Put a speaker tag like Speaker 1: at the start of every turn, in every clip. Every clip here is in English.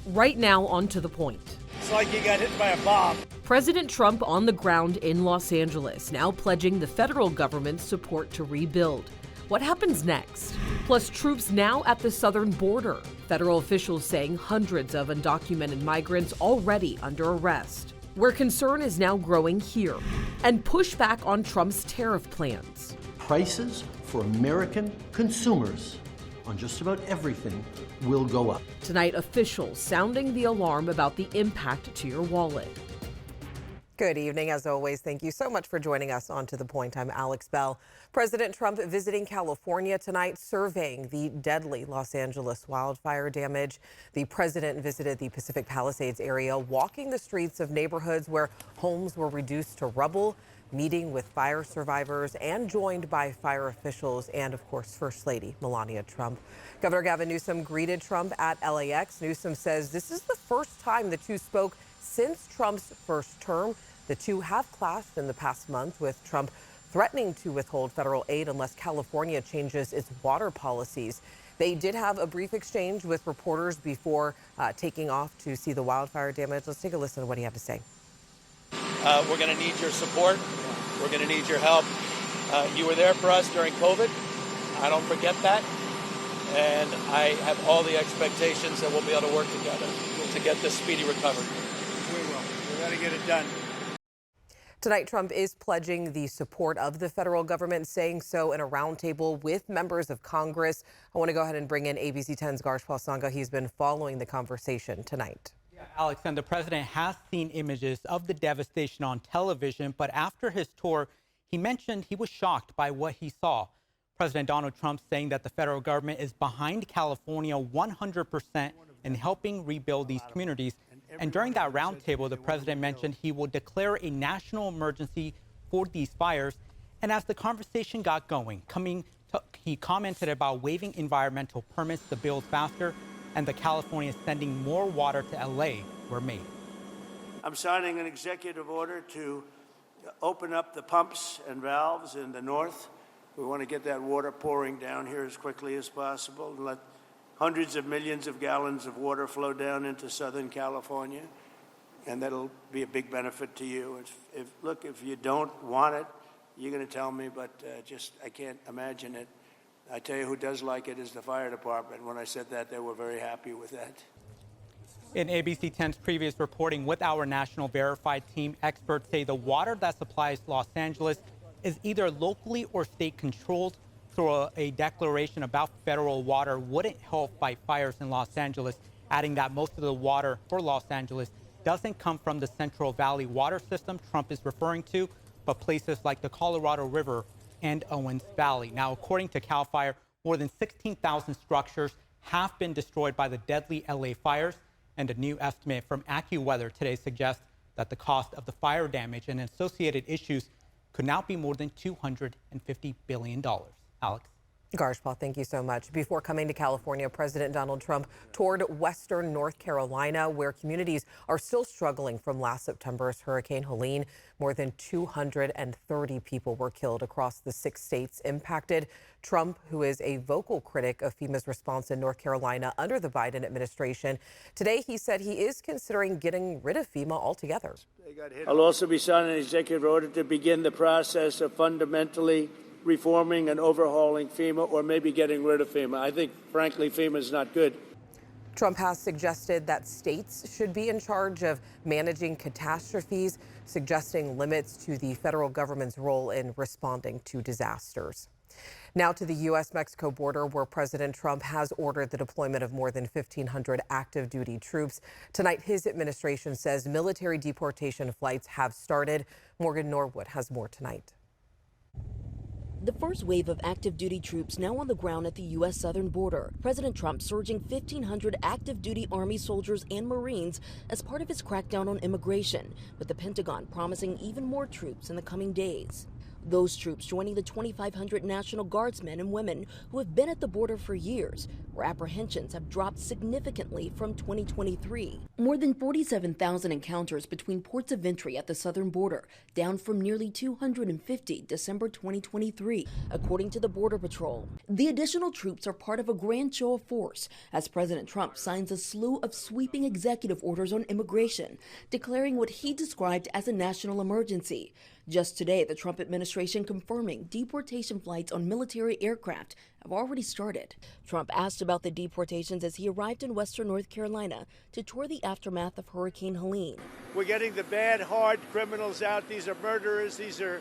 Speaker 1: Right now, on to the point.
Speaker 2: It's like you got hit by a bomb.
Speaker 1: President Trump on the ground in Los Angeles, now pledging the federal government's support to rebuild. What happens next? Plus, troops now at the southern border. Federal officials saying hundreds of undocumented migrants already under arrest. Where concern is now growing here. And pushback on Trump's tariff plans.
Speaker 3: Prices for American consumers on just about everything will go up.
Speaker 1: Tonight, officials sounding the alarm about the impact to your wallet.
Speaker 4: Good evening. As always, thank you so much for joining us on To The Point. I'm Alex Bell. President Trump visiting California tonight, surveying the deadly Los Angeles wildfire damage. The president visited the Pacific Palisades area, walking the streets of neighborhoods where homes were reduced to rubble, meeting with fire survivors and joined by fire officials and, of course, First Lady Melania Trump. Governor Gavin Newsom greeted Trump at LAX. Newsom says this is the first time the two spoke since Trump's first term. The two have clashed in the past month, with Trump threatening to withhold federal aid unless California changes its water policies. They did have a brief exchange with reporters before taking off to see the wildfire damage. Let's take a listen to what he had to say.
Speaker 2: We're going to need your support. We're going to need your help. You were there for us during COVID. I don't forget that. And I have all the expectations that we'll be able to work together to get this speedy recovery. We will. We're going to get it done.
Speaker 4: Tonight, Trump is pledging the support of the federal government, saying so in a roundtable with members of Congress. I want to go ahead and bring in ABC 10's Garshpal Sangha. He's been following the conversation tonight.
Speaker 5: Yeah, Alex, and the president has seen images of the devastation on television, but after his tour, he mentioned he was shocked by what he saw. President Donald Trump saying that the federal government is behind California 100% in helping rebuild these communities. And during that roundtable, the president mentioned he will declare a national emergency for these fires. And as the conversation got going, he commented about waiving environmental permits to build faster, and the California sending more water to LA were made.
Speaker 6: I'm signing an executive order to open up the pumps and valves in the north. We want to get that water pouring down here as quickly as possible and let hundreds of millions of gallons of water flow down into Southern California, and that'll be a big benefit to you. If you don't want it, you're going to tell me, but I can't imagine it. I tell you who does like it is the fire department. When I said that, they were very happy with that.
Speaker 5: In ABC 10's previous reporting with our national verified team, experts say the water that supplies Los Angeles is either locally or state controlled. So a declaration about federal water wouldn't help fight fires in Los Angeles, adding that most of the water for Los Angeles doesn't come from the Central Valley water system Trump is referring to, but places like the Colorado River and Owens Valley. Now, according to CAL FIRE, more than 16,000 structures have been destroyed by the deadly LA fires, and a new estimate from AccuWeather today suggests that the cost of the fire damage and associated issues could now be more than $250 billion. Alex.
Speaker 4: Garshpal, thank you so much. Before coming to California, President Donald Trump toured western North Carolina, where communities are still struggling from last September's Hurricane Helene. More than 230 people were killed across the 6 states impacted. Trump, who is a vocal critic of FEMA's response in North Carolina under the Biden administration, today he said he is considering getting rid of FEMA altogether.
Speaker 6: I'll also be signing an executive order to begin the process of fundamentally reforming and overhauling FEMA, or maybe getting rid of FEMA. I think, frankly, FEMA is not good.
Speaker 4: Trump has suggested that states should be in charge of managing catastrophes, suggesting limits to the federal government's role in responding to disasters. Now to the U.S.-Mexico border, where President Trump has ordered the deployment of more than 1,500 active duty troops. Tonight, his administration says military deportation flights have started. Morgan Norwood has more tonight.
Speaker 7: The first wave of active duty troops now on the ground at the U.S. southern border. President Trump surging 1,500 active duty Army soldiers and Marines as part of his crackdown on immigration, with the Pentagon promising even more troops in the coming days. Those troops joining the 2,500 National Guardsmen and women who have been at the border for years, where apprehensions have dropped significantly from 2023. More than 47,000 encounters between ports of entry at the southern border, down from nearly 250 December 2023, according to the Border Patrol. The additional troops are part of a grand show of force as President Trump signs a slew of sweeping executive orders on immigration, declaring what he described as a national emergency. Just today, the Trump administration confirming deportation flights on military aircraft have already started. Trump asked about the deportations as he arrived in western North Carolina to tour the aftermath of Hurricane Helene.
Speaker 6: We're getting the bad, hard criminals out. These are murderers. These are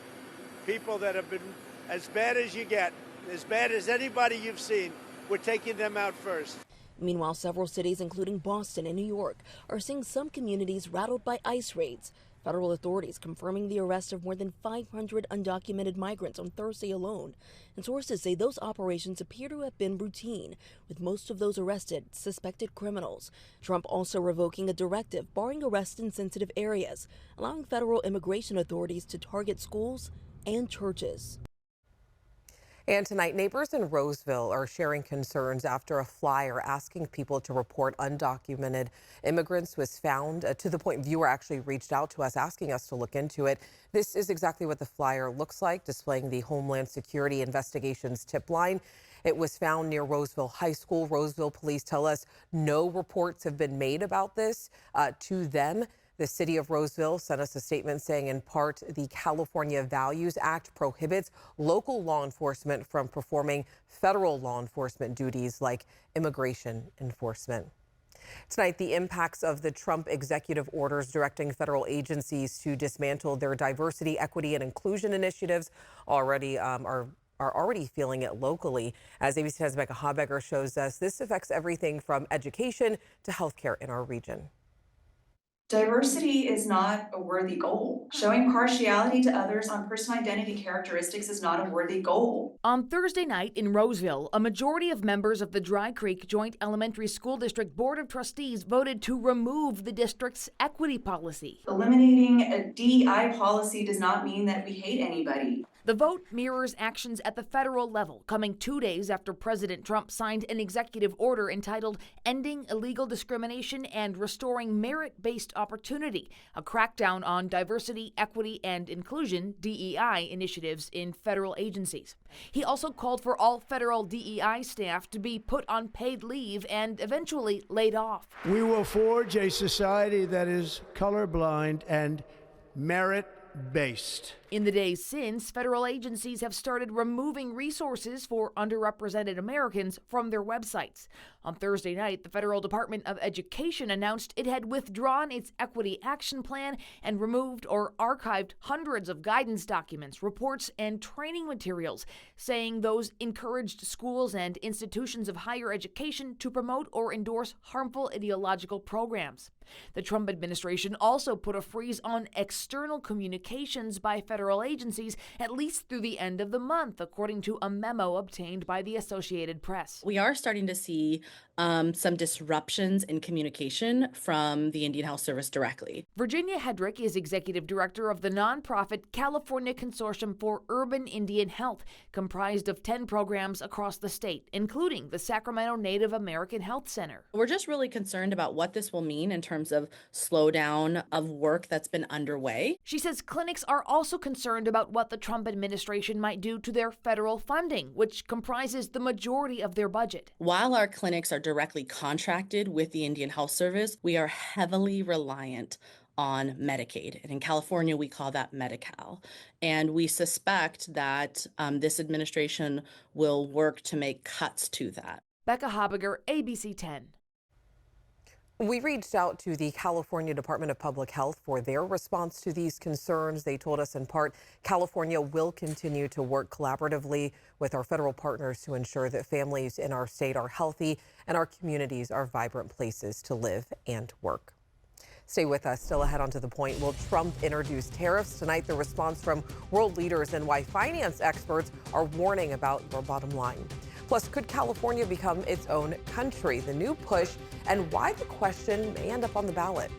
Speaker 6: people that have been as bad as you get, as bad as anybody you've seen. We're taking them out first.
Speaker 7: Meanwhile, several cities, including Boston and New York, are seeing some communities rattled by ICE raids. Federal authorities confirming the arrest of more than 500 undocumented migrants on Thursday alone. And sources say those operations appear to have been routine, with most of those arrested suspected criminals. Trump also revoking a directive barring arrests in sensitive areas, allowing federal immigration authorities to target schools and churches.
Speaker 4: And tonight, neighbors in Roseville are sharing concerns after a flyer asking people to report undocumented immigrants was found, to the point viewer actually reached out to us asking us to look into it. This is exactly what the flyer looks like, displaying the Homeland Security Investigations tip line. It was found near Roseville High School. Roseville police tell us no reports have been made about this to them. The city of Roseville sent us a statement saying, in part, the California Values Act prohibits local law enforcement from performing federal law enforcement duties like immigration enforcement. Tonight, the impacts of the Trump executive orders directing federal agencies to dismantle their diversity, equity, and inclusion initiatives are already feeling it locally. As ABC 10's Becca Habegger shows us, this affects everything from education to healthcare in our region.
Speaker 8: Diversity is not a worthy goal. Showing partiality to others on personal identity characteristics is not a worthy goal.
Speaker 9: On Thursday night in Roseville, a majority of members of the Dry Creek Joint Elementary School District Board of Trustees voted to remove the district's equity policy.
Speaker 8: Eliminating a DEI policy does not mean that we hate anybody.
Speaker 9: The vote mirrors actions at the federal level, coming 2 days after President Trump signed an executive order entitled Ending Illegal Discrimination and Restoring Merit-Based Opportunity, a crackdown on diversity, equity, and inclusion (DEI) initiatives in federal agencies. He also called for all federal DEI staff to be put on paid leave and eventually laid off.
Speaker 6: We will forge a society that is colorblind and merit-based.
Speaker 9: In the days since, federal agencies have started removing resources for underrepresented Americans from their websites. On Thursday night, the Federal Department of Education announced it had withdrawn its Equity Action Plan and removed or archived hundreds of guidance documents, reports, and training materials, saying those encouraged schools and institutions of higher education to promote or endorse harmful ideological programs. The Trump administration also put a freeze on external communications by federal agencies at least through the end of the month, according to a memo obtained by the Associated Press.
Speaker 10: We are starting to see some disruptions in communication from the Indian Health Service directly.
Speaker 9: Virginia Hedrick is executive director of the nonprofit California Consortium for Urban Indian Health, comprised of 10 programs across the state, including the Sacramento Native American Health Center.
Speaker 10: We're just really concerned about what this will mean in terms of slowdown of work that's been underway.
Speaker 9: She says clinics are also concerned about what the Trump administration might do to their federal funding, which comprises the majority of their budget.
Speaker 10: While our clinics are directly contracted with the Indian Health Service, we are heavily reliant on Medicaid. And in California, we call that Medi-Cal. And we suspect that this administration will work to make cuts to that.
Speaker 9: Becca Habegger, ABC 10.
Speaker 4: We reached out to the California Department of Public Health for their response to these concerns. They told us in part, California will continue to work collaboratively with our federal partners to ensure that families in our state are healthy and our communities are vibrant places to live and work. Stay with us. Still ahead onto the point. Will Trump introduce tariffs? Tonight, the response from world leaders and why finance experts are warning about your bottom line. Plus, could California become its own country? The new push and why the question may end up on the ballot.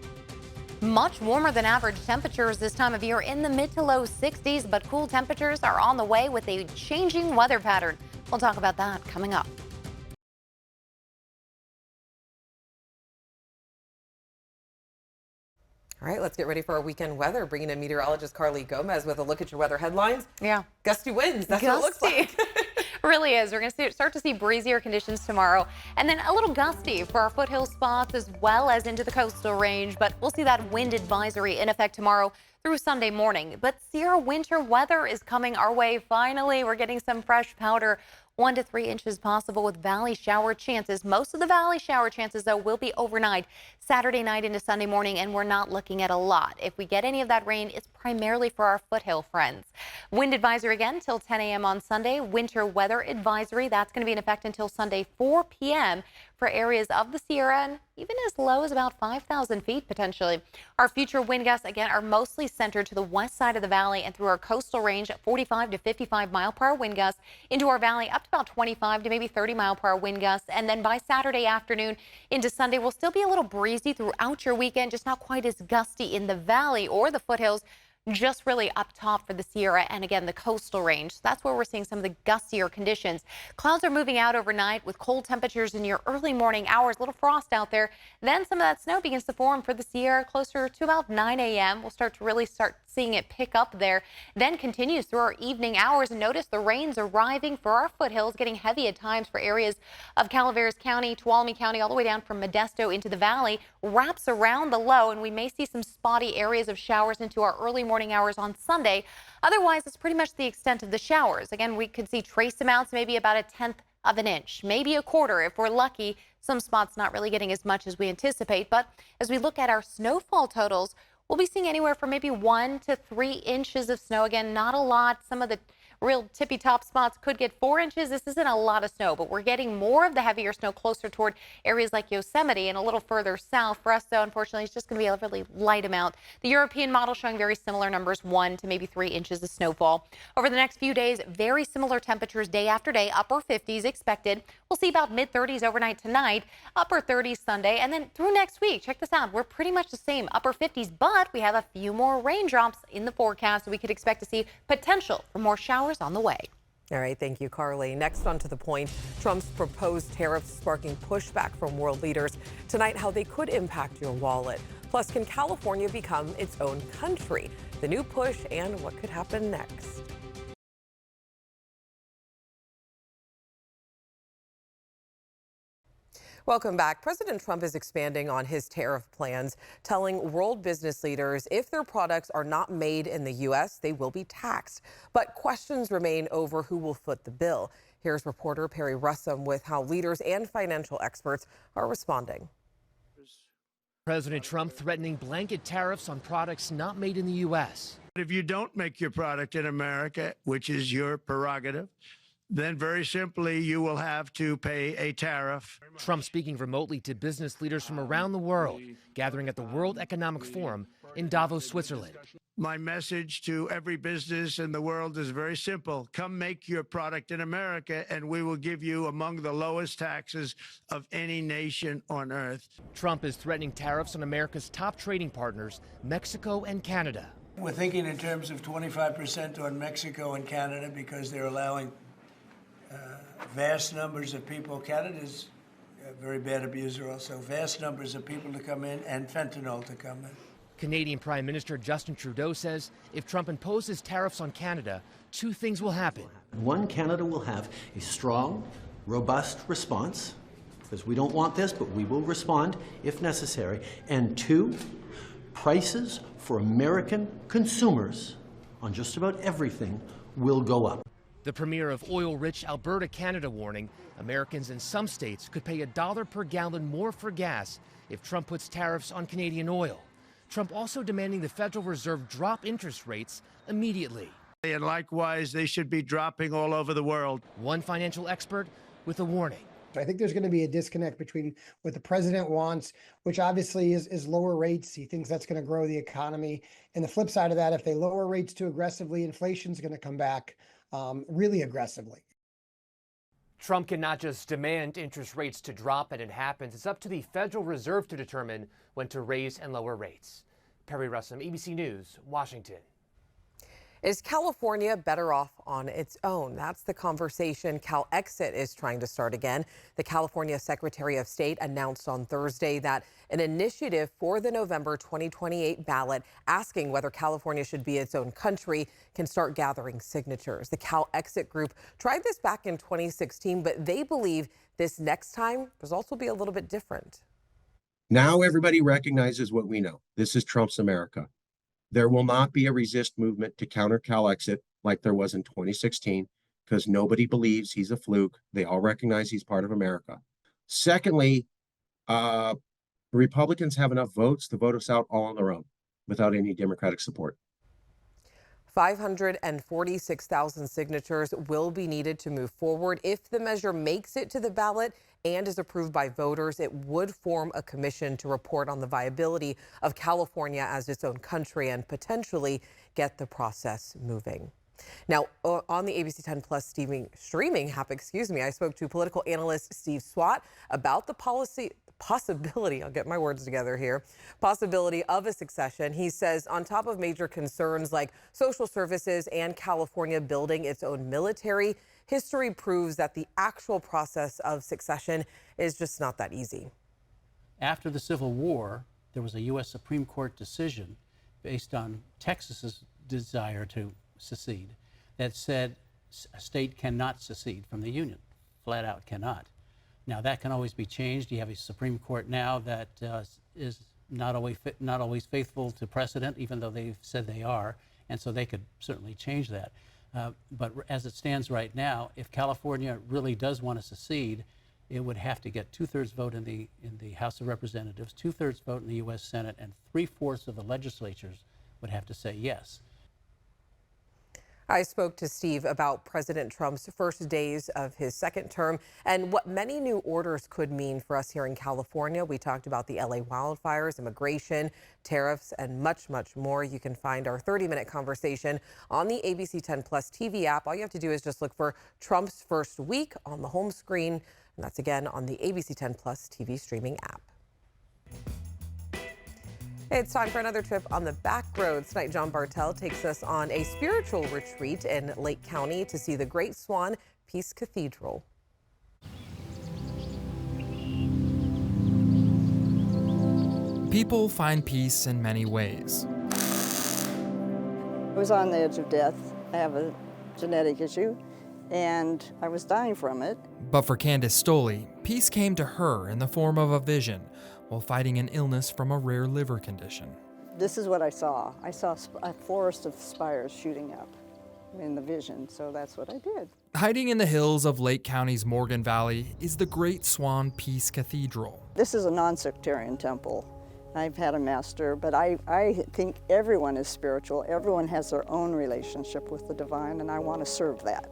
Speaker 11: Much warmer than average temperatures this time of year in the mid to low 60s, but cool temperatures are on the way with a changing weather pattern. We'll talk about that coming up.
Speaker 4: All right, let's get ready for our weekend weather. Bringing in meteorologist Carly Gomez with a look at your weather headlines.
Speaker 11: Yeah.
Speaker 4: Gusty winds. That's what it looks like.
Speaker 11: Really is. We're going to start to see breezier conditions tomorrow, and then a little gusty for our foothill spots as well as into the coastal range. But we'll see that wind advisory in effect tomorrow through Sunday morning. But Sierra winter weather is coming our way. Finally, we're getting some fresh powder. 1 to 3 inches possible with valley shower chances. Most of the valley shower chances, though, will be overnight, Saturday night into Sunday morning, and we're not looking at a lot. If we get any of that rain, it's primarily for our foothill friends. Wind advisory again till 10 a.m. on Sunday. Winter weather advisory, that's going to be in effect until Sunday 4 p.m. for areas of the Sierra and even as low as about 5,000 feet potentially. Our future wind gusts, again, are mostly centered to the west side of the valley and through our coastal range at 45 to 55 mile per hour wind gusts into our valley up to about 25 to maybe 30 mile per hour wind gusts. And then by Saturday afternoon into Sunday, we'll still be a little breezy throughout your weekend, just not quite as gusty in the valley or the foothills. Just really up top for the Sierra and again the coastal range. So that's where we're seeing some of the gustier conditions. Clouds are moving out overnight with cold temperatures in your early morning hours, a little frost out there. Then some of that snow begins to form for the Sierra closer to about 9 a.m. We'll start seeing it pick up there, then continues through our evening hours. And notice the rain's arriving for our foothills, getting heavy at times for areas of Calaveras County, Tuolumne County, all the way down from Modesto into the valley, wraps around the low, and we may see some spotty areas of showers into our early morning hours on Sunday. Otherwise, it's pretty much the extent of the showers. Again, we could see trace amounts, maybe about 1/10 of an inch, maybe 1/4 if we're lucky. Some spots not really getting as much as we anticipate. But as we look at our snowfall totals, we'll be seeing anywhere from maybe 1 to 3 inches of snow. Again, not a lot. Some of the real tippy top spots could get 4 inches. This isn't a lot of snow, but we're getting more of the heavier snow closer toward areas like Yosemite and a little further south. For us, though, unfortunately, it's just going to be a really light amount. The European model showing very similar numbers, 1 to maybe 3 inches of snowfall. Over the next few days, very similar temperatures day after day, upper 50s expected. We'll see about mid-30s overnight tonight, upper 30s Sunday, and then through next week, check this out, we're pretty much the same, upper 50s, but we have a few more raindrops in the forecast, so we could expect to see potential for more showers on the way.
Speaker 4: All right, thank you, Carly. Next on To the Point, Trump's proposed tariffs sparking pushback from world leaders. Tonight, how they could impact your wallet. Plus, can California become its own country? The new push and what could happen next. Welcome back. President Trump is expanding on his tariff plans, telling world business leaders if their products are not made in the U.S., they will be taxed. But questions remain over who will foot the bill. Here's reporter Perry Russum with how leaders and financial experts are responding.
Speaker 12: President Trump threatening blanket tariffs on products not made in the U.S.
Speaker 6: If you don't make your product in America, which is your prerogative, then very simply you will have to pay a tariff.
Speaker 12: Trump speaking remotely to business leaders from around the world, gathering at the World Economic Forum in Davos, Switzerland.
Speaker 6: My message to every business in the world is very simple. Come make your product in America, and we will give you among the lowest taxes of any nation on earth.
Speaker 12: Trump is threatening tariffs on America's top trading partners, Mexico and Canada.
Speaker 6: We're thinking in terms of 25% on Mexico and Canada because they're allowing vast numbers of people. Canada's a very bad abuser also. Vast numbers of people to come in and fentanyl to come in.
Speaker 12: Canadian Prime Minister Justin Trudeau says if Trump imposes tariffs on Canada, 2 things will happen.
Speaker 3: One, Canada will have a strong, robust response, because we don't want this, but we will respond if necessary. And 2, prices for American consumers on just about everything will go up.
Speaker 12: The premier of oil-rich Alberta, Canada warning Americans in some states could pay $1 per gallon more for gas if Trump puts tariffs on Canadian oil. Trump also demanding the Federal Reserve drop interest rates immediately.
Speaker 6: And likewise, they should be dropping all over the world.
Speaker 12: One financial expert with a warning.
Speaker 13: I think there's going to be a disconnect between what the president wants, which obviously is lower rates. He thinks that's going to grow the economy. And the flip side of that, if they lower rates too aggressively, inflation's going to come back really aggressively.
Speaker 12: Trump cannot just demand interest rates to drop and it happens. It's up to the Federal Reserve to determine when to raise and lower rates. Perry Russell, ABC News, Washington.
Speaker 4: Is California better off on its own? That's the conversation CalExit is trying to start again. The California Secretary of State announced on Thursday that an initiative for the November 2028 ballot asking whether California should be its own country can start gathering signatures. The CalExit group tried this back in 2016, but they believe this next time results will be a little bit different.
Speaker 14: Now everybody recognizes what we know. This is Trump's America. There will not be a resist movement to counter CalExit like there was in 2016 because nobody believes he's a fluke. They all recognize he's part of America. Secondly, Republicans have enough votes to vote us out all on their own without any Democratic support.
Speaker 4: 546,000 signatures will be needed to move forward. If the measure makes it to the ballot and is approved by voters, it would form a commission to report on the viability of California as its own country and potentially get the process moving. Now, on the ABC 10 Plus streaming app, I spoke to political analyst Steve Swat about the possibility, I'll get my words together here, possibility of a succession. He says on top of major concerns like social services and California building its own military, history proves that the actual process of succession is just not that easy.
Speaker 15: After the Civil War, there was a U.S. Supreme Court decision based on Texas's desire to secede that said a state cannot secede from the Union, flat out cannot. Now that can always be changed. You have a Supreme Court now that is not always faithful to precedent, even though they've said they are, and so they could certainly change that. But as it stands right now, if California really does want to secede, it would have to get 2/3 vote in the House of Representatives, 2/3 vote in the U.S. Senate, and 3/4 of the legislatures would have to say yes.
Speaker 4: I spoke to Steve about President Trump's first days of his second term and what many new orders could mean for us here in California. We talked about the LA wildfires, immigration, tariffs, and much, much more. You can find our 30-minute conversation on the ABC 10 Plus TV app. All you have to do is just look for Trump's first week on the home screen, and that's again on the ABC 10 Plus TV streaming app. It's time for another trip on the back roads. Tonight, John Bartel takes us on a spiritual retreat in Lake County to see the Great Swan Peace Cathedral.
Speaker 16: People find peace in many ways.
Speaker 17: I was on the edge of death. I have a genetic issue, and I was dying from it.
Speaker 16: But for Candace Stoley, peace came to her in the form of a vision while fighting an illness from a rare liver condition.
Speaker 17: This is what I saw. I saw a forest of spires shooting up in the vision, so that's what I did.
Speaker 16: Hiding in the hills of Lake County's Morgan Valley is the Great Swan Peace Cathedral.
Speaker 17: This is a non-sectarian temple. I've had a master, but I think everyone is spiritual. Everyone has their own relationship with the divine, and I want to serve that.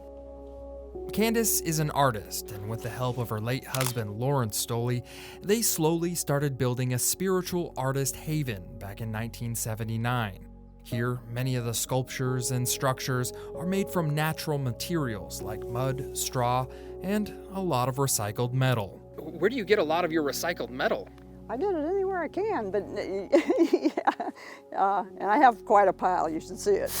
Speaker 16: Candace is an artist, and with the help of her late husband, Lawrence Stoley, they slowly started building a spiritual artist haven back in 1979. Here, many of the sculptures and structures are made from natural materials like mud, straw, and a lot of recycled metal.
Speaker 18: Where do you get a lot of your recycled metal?
Speaker 17: I get it anywhere I can, but yeah, and I have quite a pile. You should see it.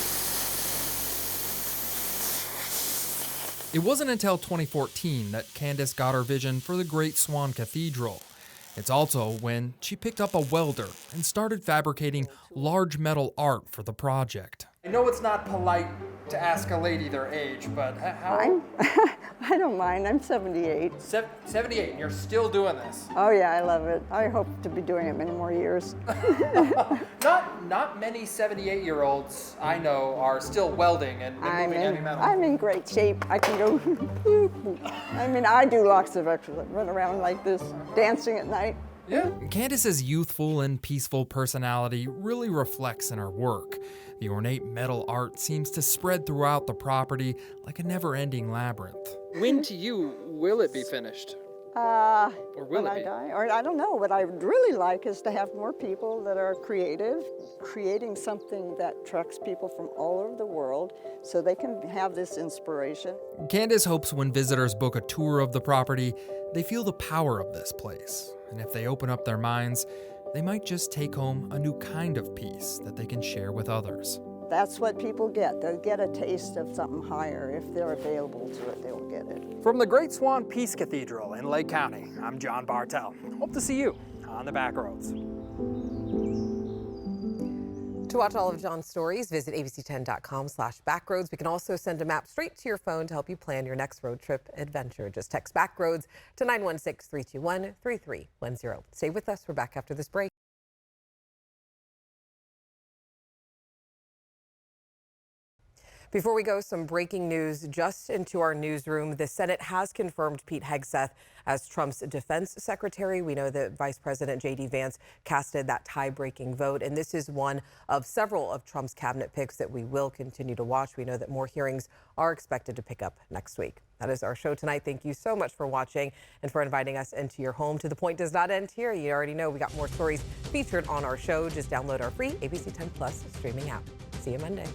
Speaker 16: It wasn't until 2014 that Candace got her vision for the Great Swan Cathedral. It's also when she picked up a welder and started fabricating large metal art for the project.
Speaker 18: I know it's not polite to ask a lady their age, but how?
Speaker 17: I don't mind. I'm 78.
Speaker 18: 78, and you're still doing this?
Speaker 17: Oh yeah, I love it. I hope to be doing it many more years.
Speaker 18: Not many 78-year-olds I know are still welding and moving heavy metal.
Speaker 17: I'm in great shape. I can go. I mean, I do lots of exercise, run around like this, dancing at night.
Speaker 18: Yeah.
Speaker 16: Candace's youthful and peaceful personality really reflects in her work. The ornate metal art seems to spread throughout the property like a never-ending labyrinth.
Speaker 18: When to you will it be finished?
Speaker 17: Or
Speaker 18: will
Speaker 17: when
Speaker 18: it
Speaker 17: I
Speaker 18: be?
Speaker 17: die? Or I don't know. What I would really like is to have more people that are creative, creating something that attracts people from all over the world so they can have this inspiration.
Speaker 16: Candace hopes when visitors book a tour of the property, they feel the power of this place. And if they open up their minds, they might just take home a new kind of peace that they can share with others.
Speaker 17: That's what people get. They'll get a taste of something higher. If they're available to it, they'll get it.
Speaker 18: From the Great Swan Peace Cathedral in Lake County, I'm John Bartel. Hope to see you on the back roads.
Speaker 4: To watch all of John's stories, visit abc10.com/backroads. We can also send a map straight to your phone to help you plan your next road trip adventure. Just text backroads to 916-321-3310. Stay with us. We're back after this break. Before we go, some breaking news just into our newsroom. The Senate has confirmed Pete Hegseth as Trump's defense secretary. We know that Vice President J.D. Vance casted that tie-breaking vote, and this is one of several of Trump's cabinet picks that we will continue to watch. We know that more hearings are expected to pick up next week. That is our show tonight. Thank you so much for watching and for inviting us into your home. To the Point does not end here. You already know we got more stories featured on our show. Just download our free ABC 10 Plus streaming app. See you Monday.